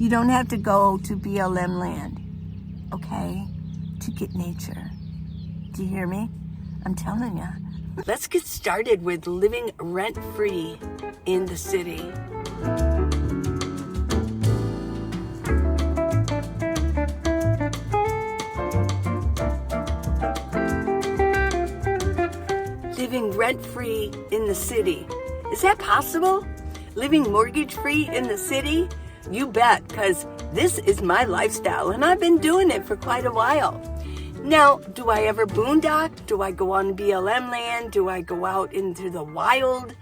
You don't have to go to BLM land, okay, to get nature. Do you hear me? I'm telling you. Let's get started with living rent-free in the city. Living rent-free in the city. Is that possible? Living mortgage-free in the city? You bet, because this is my lifestyle, and I've been doing it for quite a while. Now, do I ever boondock? Do I go on BLM land? Do I go out into the wild?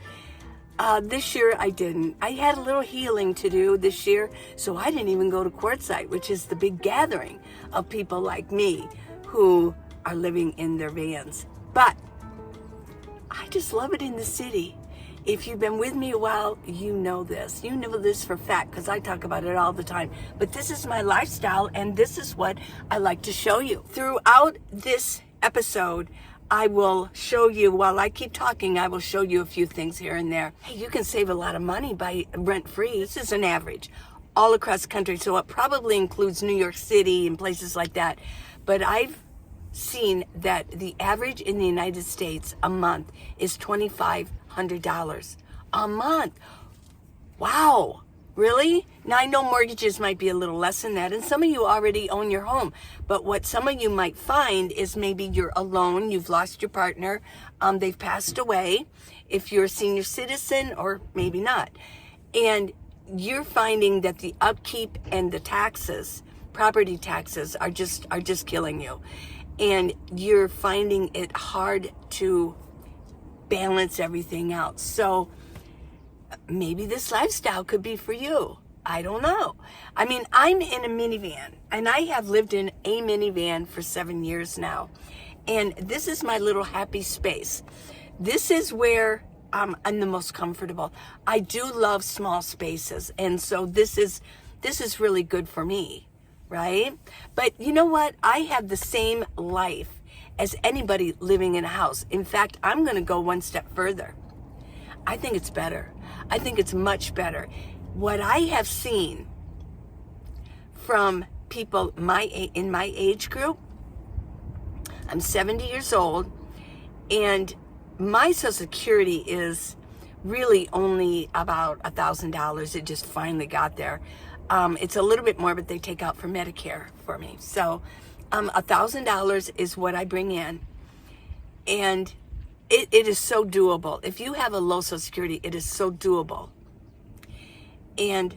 This year I didn't. I had a little healing to do this year, so I didn't even go to Quartzsite, which is the big gathering of people like me who are living in their vans. But I just love it in the city. If you've been with me a while, you know this. You know this for fact because I talk about it all the time. But this is my lifestyle, and this is what I like to show you. Throughout this episode, I will show you, while I keep talking, I will show you a few things here and there. Hey, you can save a lot of money by rent-free. This is an average all across the country, so it probably includes New York City and places like that. But I've seen that the average in the United States a month is $2,500 a month. Wow, really? Now I know mortgages might be a little less than that, and some of you already own your home, but what some of you might find is maybe you're alone, you've lost your partner, they've passed away, if you're a senior citizen, or maybe not, and you're finding that the upkeep and the taxes, property taxes, are just killing you. And you're finding it hard to balance everything out. So maybe this lifestyle could be for you. I don't know. I mean, I'm in a minivan, and I have lived in a minivan for 7 years now. And this is my little happy space. This is where I'm the most comfortable. I do love small spaces, and so this is really good for me. Right? But you know what? I have the same life as anybody living in a house. In fact, I'm going to go one step further. I think it's better. I think it's much better. What I have seen from people in my age group, I'm 70 years old, and my Social Security is really only about $1,000. It just finally got there. It's a little bit more, but they take out for Medicare for me. So $1,000 is what I bring in. And it is so doable. If you have a low Social Security, it is so doable. And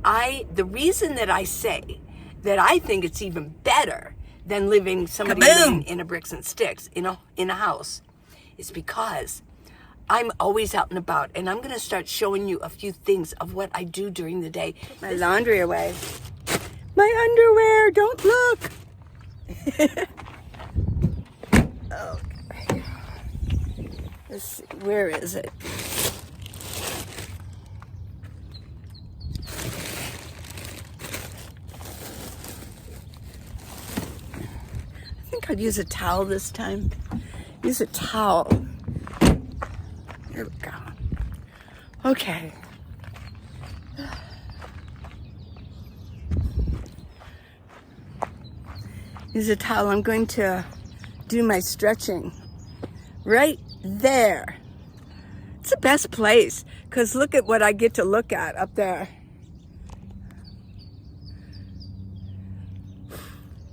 the reason that I say that I think it's even better than somebody living in a bricks and sticks in a house is because I'm always out and about, and I'm going to start showing you a few things of what I do during the day. My laundry away. My underwear, don't look. Okay. Let's see, where is it? I think I'd use a towel this time. Use a towel. Here we go. Okay. Use a towel. I'm going to do my stretching right there. It's the best place because look at what I get to look at up there.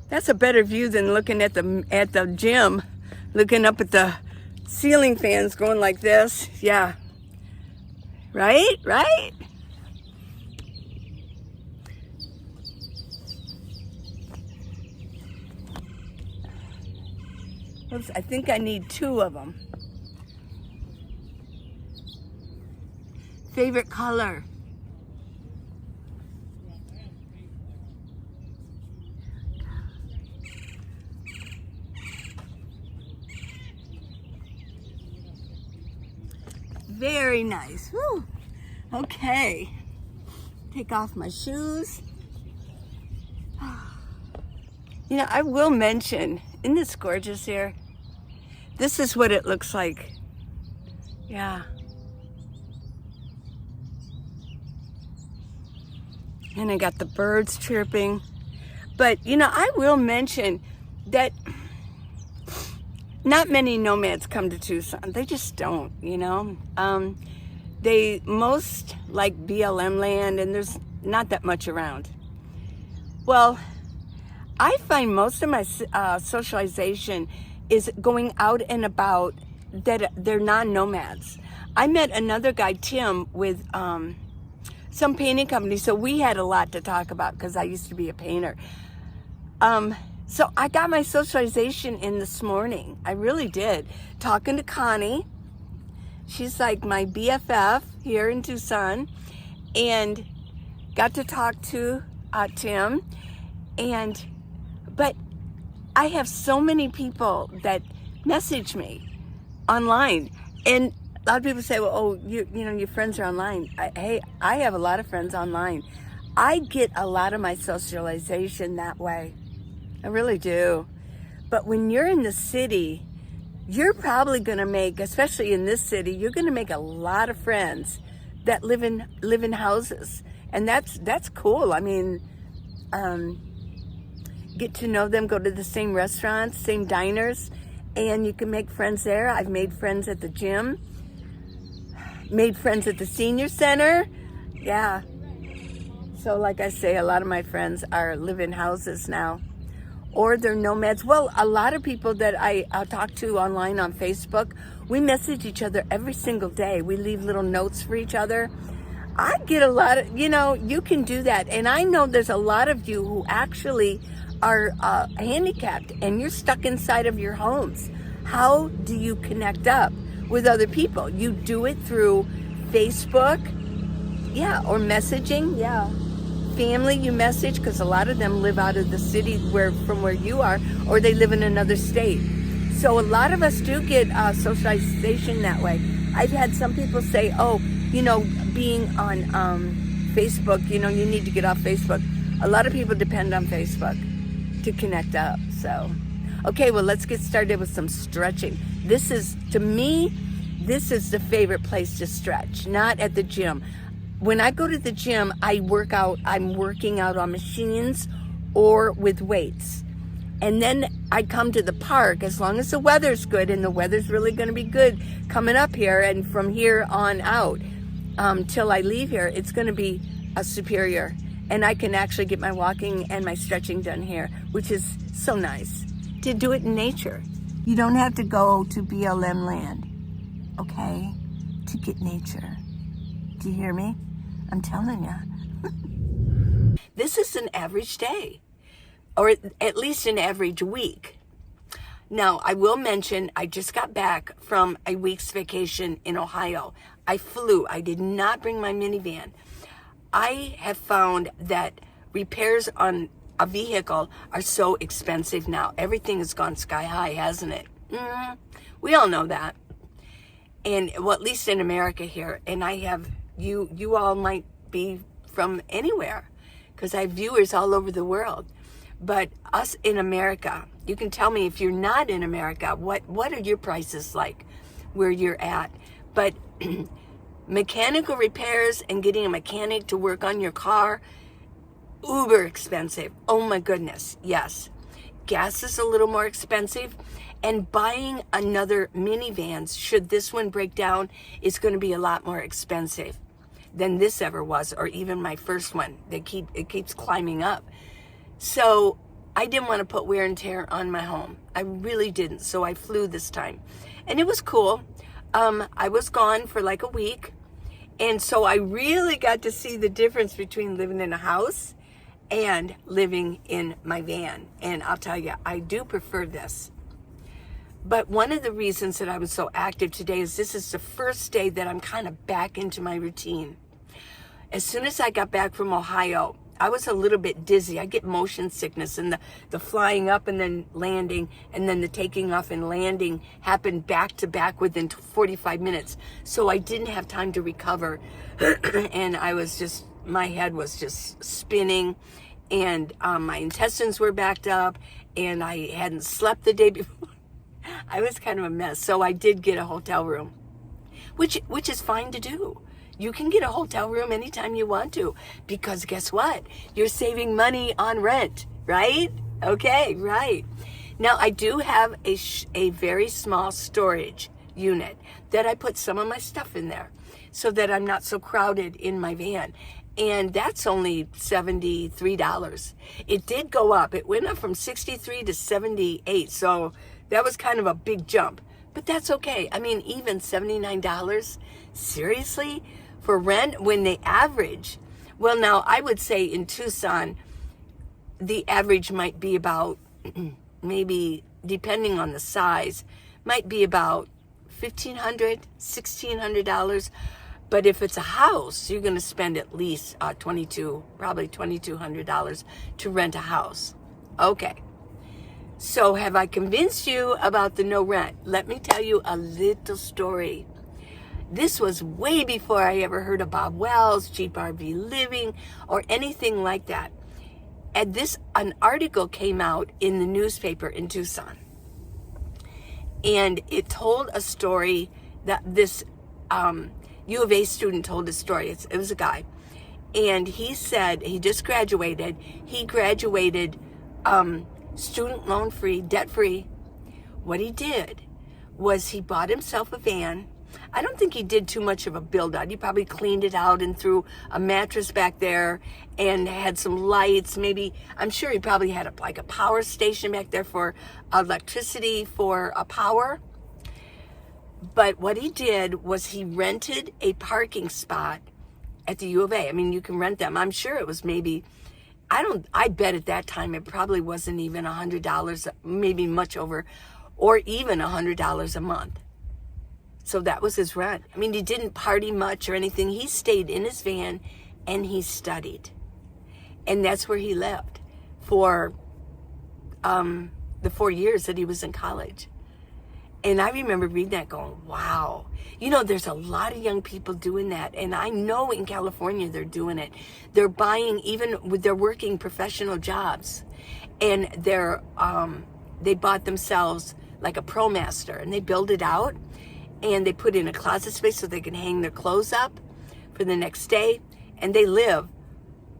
That's a better view than looking at the gym, looking up at the ceiling fans going like this. Yeah. Right? Oops, I think I need 2 of them. Favorite color? Very nice. Whew. Okay. Take off my shoes. You know, I will mention, isn't this gorgeous here? This is what it looks like. Yeah. And I got the birds chirping. But, I will mention that not many nomads come to Tucson. They just don't, They most like BLM land, and there's not that much around. Well, I find most of my socialization is going out and about, that they're non-nomads. I met another guy, Tim, with some painting company, so we had a lot to talk about because I used to be a painter. So I got my socialization in this morning. I really did. Talking to Connie. She's like my BFF here in Tucson. And got to talk to Tim. But I have so many people that message me online. And a lot of people say, well, your friends are online. I have a lot of friends online. I get a lot of my socialization that way. I really do. But when you're in the city, you're probably going to make, especially in this city, you're going to make a lot of friends that live in houses. And that's cool. I mean, get to know them, go to the same restaurants, same diners, and you can make friends there. I've made friends at the gym, made friends at the senior center. Yeah. So like I say, a lot of my friends live in houses now. Or they're nomads. Well, a lot of people that I talk to online on Facebook, we message each other every single day. We leave little notes for each other. I get a lot of, you can do that. And I know there's a lot of you who actually are handicapped and you're stuck inside of your homes. How do you connect up with other people? You do it through Facebook, or messaging, family you message, because a lot of them live out of the city from where you are, or they live in another state. So a lot of us do get socialization that way. I've had some people say, being on Facebook, you need to get off Facebook. A lot of people depend on Facebook to connect up. So, okay, well, let's get started with some stretching. To me, this is the favorite place to stretch, not at the gym. When I go to the gym, I'm working out on machines or with weights. And then I come to the park, as long as the weather's good, and the weather's really going to be good coming up here, and from here on out, till I leave here, it's going to be a superior. And I can actually get my walking and my stretching done here, which is so nice. To do it in nature. You don't have to go to BLM land, okay, to get nature. Do you hear me? I'm telling you. This is an average day, or at least an average week. Now, I will mention, I just got back from a week's vacation in Ohio. I flew. I did not bring my minivan. I have found that repairs on a vehicle are so expensive now. Everything has gone sky high, hasn't it? We all know that. And, well, at least in America here. And I have... You all might be from anywhere, because I have viewers all over the world. But us in America, you can tell me if you're not in America, what are your prices like where you're at? But mechanical repairs and getting a mechanic to work on your car, uber expensive. Oh my goodness, yes. Gas is a little more expensive. And buying another minivan, should this one break down, is going to be a lot more expensive than this ever was, or even my first one. It keeps climbing up. So I didn't want to put wear and tear on my home. I really didn't. So I flew this time. And it was cool. I was gone for like a week. And so I really got to see the difference between living in a house and living in my van. And I'll tell you, I do prefer this. But one of the reasons that I was so active today is this is the first day that I'm kind of back into my routine. As soon as I got back from Ohio, I was a little bit dizzy. I get motion sickness, and the flying up and then landing, and then the taking off and landing happened back to back within 45 minutes. So I didn't have time to recover. And my head was just spinning, and my intestines were backed up, and I hadn't slept the day before. I was kind of a mess. So I did get a hotel room, which is fine to do. you can get a hotel room anytime you want to, because guess what? You're saving money on rent, right? Okay, right. Now, I do have a very small storage unit that I put some of my stuff in there so that I'm not so crowded in my van. And that's only $73. It did go up. It went up from 63 to 78. So that was kind of a big jump. But that's okay. I mean, even $79, seriously, for rent when they average. Well, now I would say in Tucson, the average might be about, maybe depending on the size, might be about $1,500, $1,600. But if it's a house, you're going to spend at least probably $2,200 to rent a house. Okay. So have I convinced you about the no rent? Let me tell you a little story. This was way before I ever heard of Bob Wells, cheap RV living, or anything like that. And an article came out in the newspaper in Tucson. And it told a story that this U of A student told a story. It was a guy. And he said he just graduated. He graduated student loan free, debt free. What he did was he bought himself a van. I don't think he did too much of a build out. He probably cleaned it out and threw a mattress back there and had some lights. Maybe, I'm sure he probably had a power station back there for electricity, for power. But what he did was he rented a parking spot at the U of A. I mean, you can rent them. I'm sure it was maybe, I bet at that time it probably wasn't even $100, maybe much over, or even $100 a month. So that was his rent. I mean, he didn't party much or anything. He stayed in his van and he studied. And that's where he lived for the 4 years that he was in college. And I remember reading that going, wow. You know, there's a lot of young people doing that. And I know in California they're doing it. They're buying, even with their working professional jobs. And they bought themselves like a ProMaster and they build it out. And they put in a closet space so they can hang their clothes up for the next day. And they live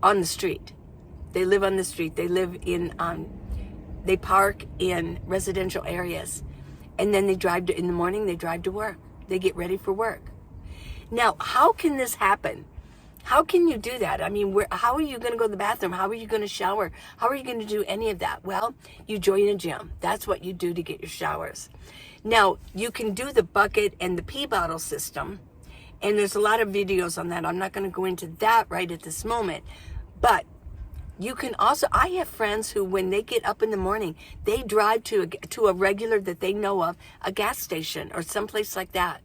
on the street. They live on the street. They live in, they park in residential areas. And then in the morning, they drive to work. They get ready for work. Now, how can this happen? How can you do that? I mean, how are you going to go to the bathroom? How are you going to shower? How are you going to do any of that? Well, you join a gym. That's what you do to get your showers. Now, you can do the bucket and the pee bottle system. And there's a lot of videos on that. I'm not going to go into that right at this moment. But you can also, I have friends who, when they get up in the morning, they drive to a regular that they know of, a gas station or someplace like that.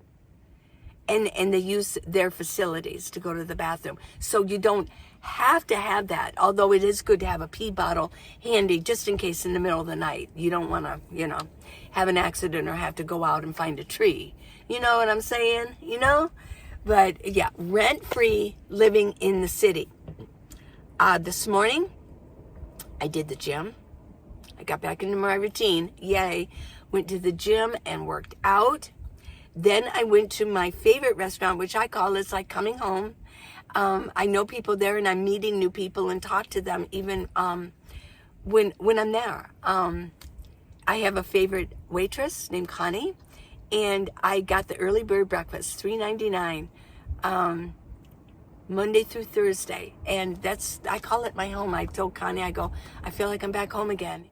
And they use their facilities to go to the bathroom. So you don't have to have that, although it is good to have a pee bottle handy just in case in the middle of the night you don't want to, have an accident or have to go out and find a tree. You know what I'm saying? But yeah, rent-free living in the city. This morning, I did the gym. I got back into my routine. Yay. Went to the gym and worked out. Then I went to my favorite restaurant, which I call, it's like coming home. I know people there and I'm meeting new people and talk to them even when I'm there. I have a favorite waitress named Connie, and I got the early bird breakfast, $3.99, Monday through Thursday. And I call it my home. I told Connie, I feel like I'm back home again.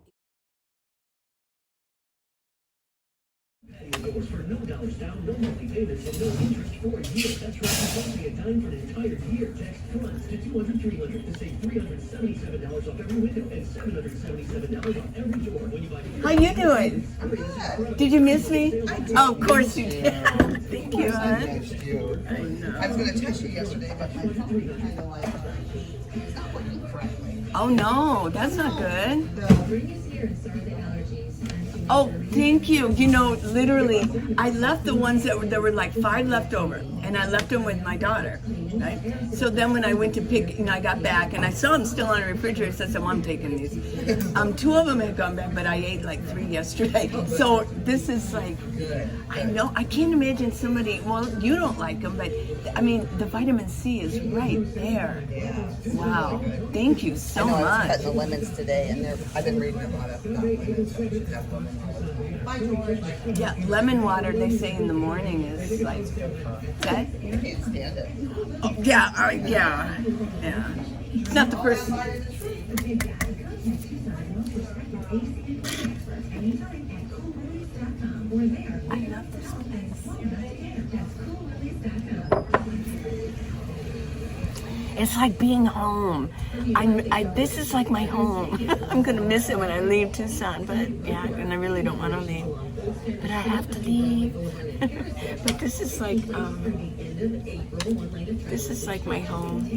Yours for $0 down, no monthly payments, and no interest for a year. That's right, you won't pay a dime for an entire year. Text CONS to 200-300 to save $377 off every window and $777 off every door when you buy. How you doing? Good. Did you miss me? Oh, of course you did. Thank you, hon. I was going to text you yesterday, but my phone was kind of like, it's not working correctly. Oh, no, that's not good. Bring us here and start the allergies. Oh, thank you. Literally, I left the ones that were like 5 left over, and I left them with my daughter. right? So then when I went to pick, I got back and I saw them still on the refrigerator. So I said, well, I'm taking these. 2 of them had gone back, but I ate like 3 yesterday. So this is like, I know, I can't imagine somebody, well, you don't like them, but I mean, the vitamin C is right there. Wow. Thank you so I know, I was much. cutting the lemons today, and I've been reading about it. Bye, George. Yeah, lemon water, they say in the morning is like, that? I can't stand it. Oh, yeah. It's not the first. I love this place. It's like being home. This is like my home. I'm gonna miss it when I leave Tucson, but yeah, and I really don't want to leave. But I have to leave. But this is like my home.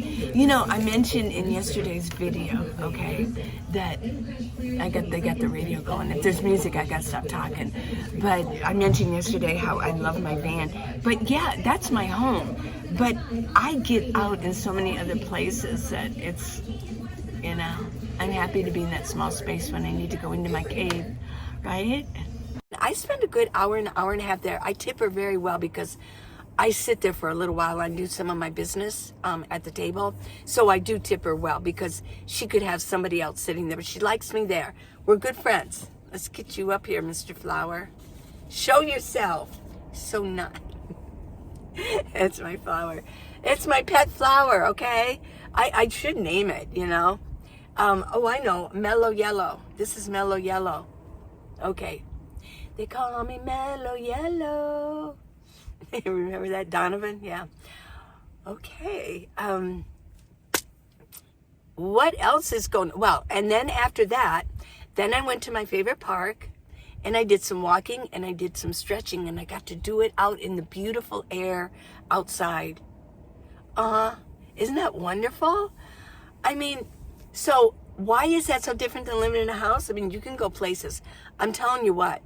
I mentioned in yesterday's video, okay, that they got the radio going. If there's music, I gotta stop talking. But I mentioned yesterday how I love my van. But yeah, that's my home. But I get out in so many other places that it's, I'm happy to be in that small space when I need to go into my cave, right? I spend a good hour and a half there. I tip her very well because I sit there for a little while and do some of my business at the table. So I do tip her well because she could have somebody else sitting there, but she likes me there. We're good friends. Let's get you up here, Mr. Flower. Show yourself. So nice. It's my flower. It's my pet flower, okay? I should name it, Oh, I know. Mellow Yellow. This is Mellow Yellow. Okay. They call me Mellow Yellow. Remember that, Donovan? Yeah. Okay. What else is going? Well, and then after that, then I went to my favorite park, and I did some walking, and I did some stretching, and I got to do it out in the beautiful air outside. Isn't that wonderful? I mean, so why is that so different than living in a house? I mean, you can go places. I'm telling you what.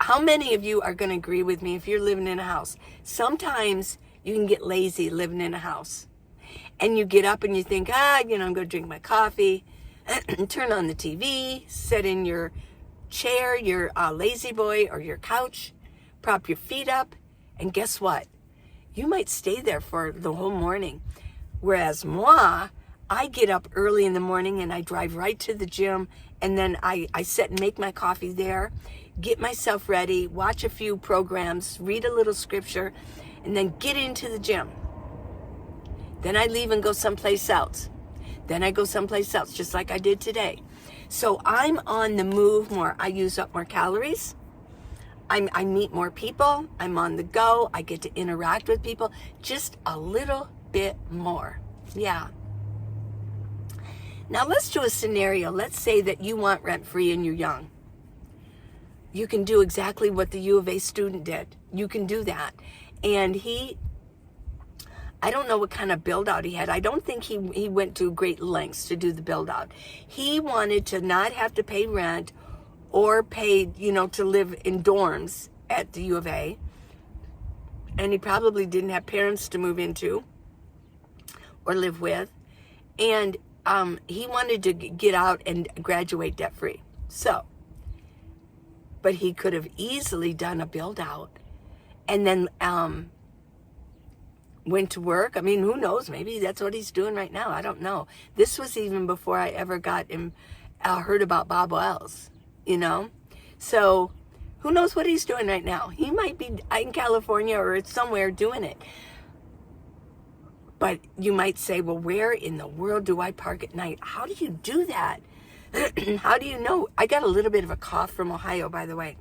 How many of you are going to agree with me if you're living in a house? Sometimes you can get lazy living in a house. And you get up and you think, I'm going to drink my coffee, turn on the TV, sit in your chair, your lazy boy or your couch, prop your feet up, and guess what? You might stay there for the whole morning. Whereas moi, I get up early in the morning and I drive right to the gym, and then I sit and make my coffee there, get myself ready, watch a few programs, read a little scripture, and then get into the gym. Then I leave and go someplace else. Then I go someplace else, just like I did today. So I'm on the move more. I use up more calories. I meet more people. I'm on the go. I get to interact with people just a little bit more. Yeah. Now let's do a scenario. Let's say that you want rent-free and you're young. You can do exactly what the U of A student did. You can do that. And I don't know what kind of build out he had. I don't think he went to great lengths to do the build out. He wanted to not have to pay rent or pay, to live in dorms at the U of A. And he probably didn't have parents to move into or live with. And he wanted to get out and graduate debt free. But he could have easily done a build out and then went to work. I mean, who knows? Maybe that's what he's doing right now. I don't know. This was even before I ever heard about Bob Wells, So who knows what he's doing right now? He might be in California or somewhere doing it. But you might say, well, where in the world do I park at night? How do you do that? How do you know? I got a little bit of a cough from Ohio, by the way.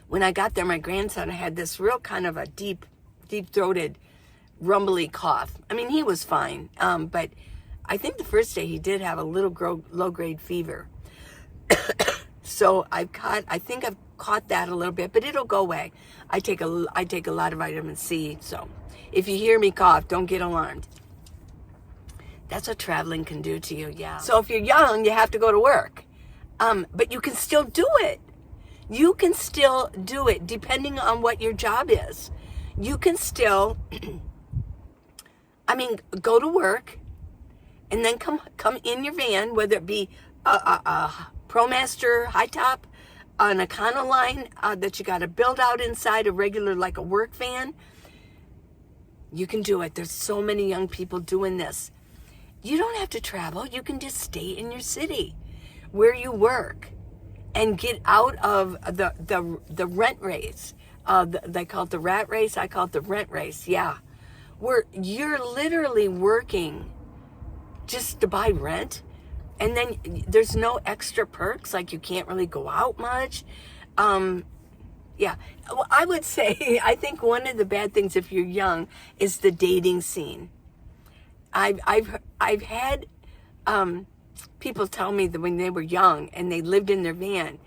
When I got there, my grandson had this real kind of a deep-throated, rumbly cough. I mean, he was fine. But I think the first day he did have a little low-grade fever. So I think I've caught that a little bit, but it'll go away. I take a lot of vitamin C, so if you hear me cough, don't get alarmed. That's what traveling can do to you, yeah. So if you're young, you have to go to work. But you can still do it. You can still do it depending on what your job is. You can still I mean, go to work and then come in your van, whether it be a ProMaster high top, an Econoline that you got to build out inside a regular, like a work van. You can do it. There's so many young people doing this. You don't have to travel. You can just stay in your city where you work and get out of the rent race. They call it the rat race. I call it the rent race. Yeah. Where you're literally working just to buy rent. And then there's no extra perks. Like you can't really go out much. Yeah. Well, I would say, I think one of the bad things if you're young is the dating scene. I've had people tell me that when they were young and they lived in their van,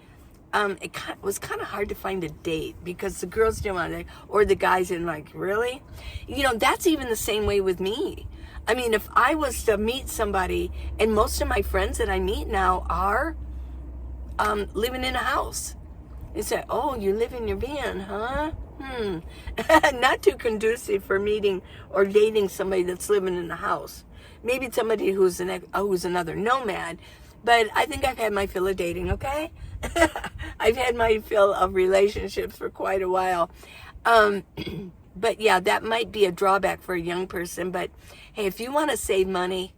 it was kind of hard to find a date because the girls didn't want to, or the guys didn't like, really? You know, that's even the same way with me. I mean, if I was to meet somebody, and most of my friends that I meet now are living in a house. They say, oh, you live in your van, huh? Not too conducive for meeting or dating somebody that's living in a house. Maybe somebody who's another nomad, but I think I've had my fill of dating, okay? I've had my fill of relationships for quite a while. But yeah, that might be a drawback for a young person. But hey, if you want to save money,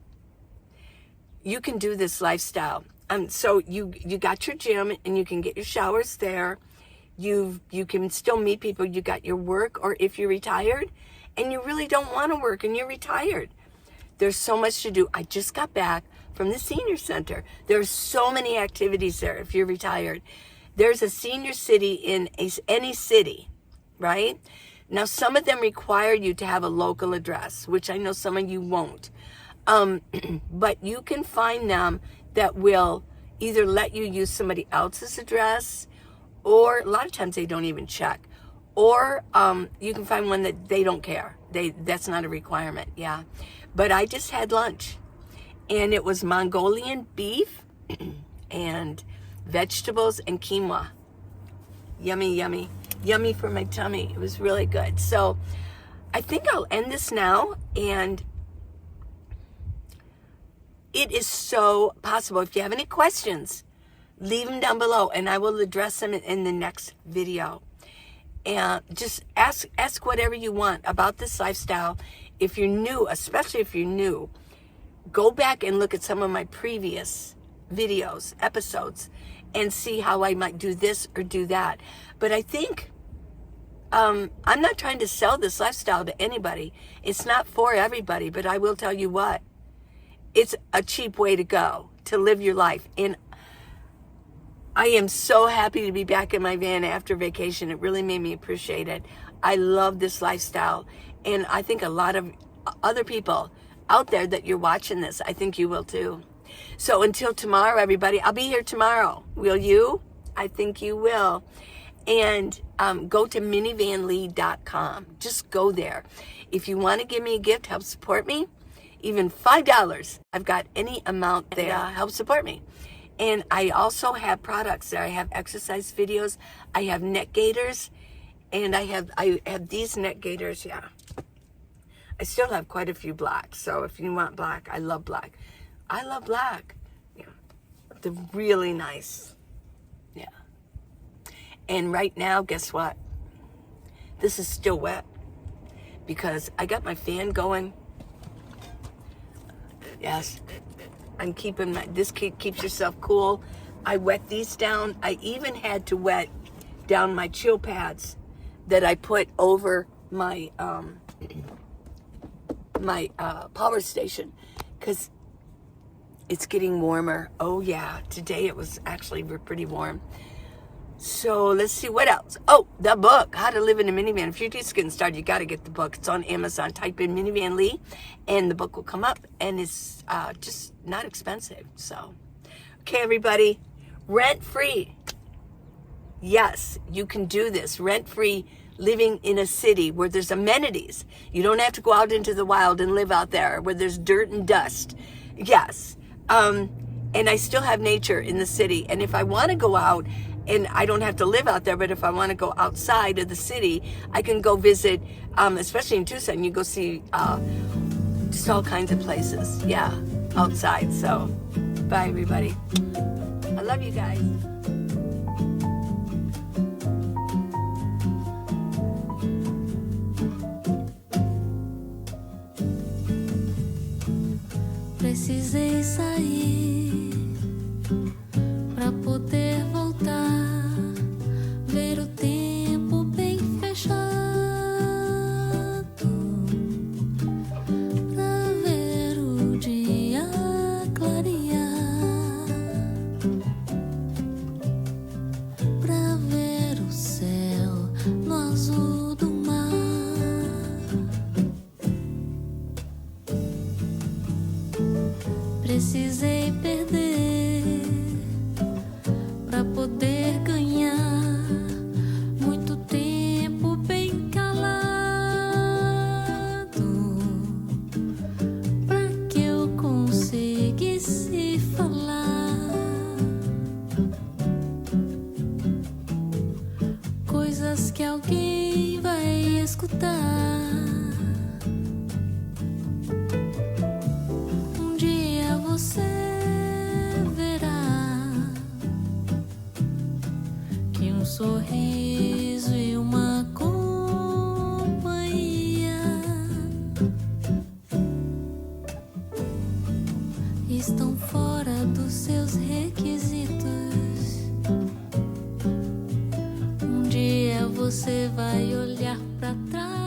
you can do this lifestyle. So you got your gym and you can get your showers there. You can still meet people. You got your work, or if you're retired and you really don't want to work and you're retired, there's so much to do. I just got back from the senior center. There's so many activities there if you're retired. There's a senior city in any city, right? Now, some of them require you to have a local address, which I know some of you won't. But you can find them that will either let you use somebody else's address, or a lot of times they don't even check. Or you can find one that they don't care. That's not a requirement, yeah. But I just had lunch, and it was Mongolian beef and vegetables and quinoa. Yummy, yummy. Yummy for my tummy. It was really good. So I think I'll end this now, and it is so possible. If you have any questions, leave them down below, and I will address them in the next video. And just ask whatever you want about this lifestyle. If you're new, especially if you're new, go back and look at some of my previous videos, episodes, and see how I might do this or do that. But I think I'm not trying to sell this lifestyle to anybody. It's not for everybody, but I will tell you what. It's a cheap way to go, to live your life. And I am so happy to be back in my van after vacation. It really made me appreciate it. I love this lifestyle. And I think a lot of other people out there that you're watching this, I think you will too. So until tomorrow, everybody, I'll be here tomorrow. Will you? I think you will. And go to minivanlee.com. Just go there. If you want to give me a gift, help support me, even $5, I've got any amount there, help support me. And I also have products there. I have exercise videos. I have neck gaiters. And I have these neck gaiters, yeah. I still have quite a few blacks. So if you want black, I love black. I love black. Yeah. They're really nice. Yeah. And right now, guess what? This is still wet because I got my fan going. Yes. I'm keeping this keeps yourself cool. I wet these down. I even had to wet down my chill pads that I put over my power station because it's getting warmer. Oh yeah, today it was actually pretty warm. So let's see what else. Oh, the book, How to Live in a Minivan. If you're just getting started, you got to get the book. It's on Amazon. Type in Minivan Lee, and the book will come up. And it's just not expensive. So, okay, everybody, rent-free. Yes, you can do this. Rent-free, living in a city where there's amenities. You don't have to go out into the wild and live out there where there's dirt and dust. Yes, and I still have nature in the city. And if I want to go out, and I don't have to live out there, but if I want to go outside of the city, I can go visit, especially in Tucson, you go see just all kinds of places. Yeah, outside. So, bye everybody. I love you guys. Precisei sair pra poder voltar, ver o tempo bem fechado, pra ver o dia clarear, pra ver o céu no azul do mar. Precisei perder pra poder ganhar muito tempo bem calado, pra que eu conseguisse falar coisas que alguém vai escutar. Você verá que um sorriso e uma companhia estão fora dos seus requisitos. Um dia você vai olhar pra trás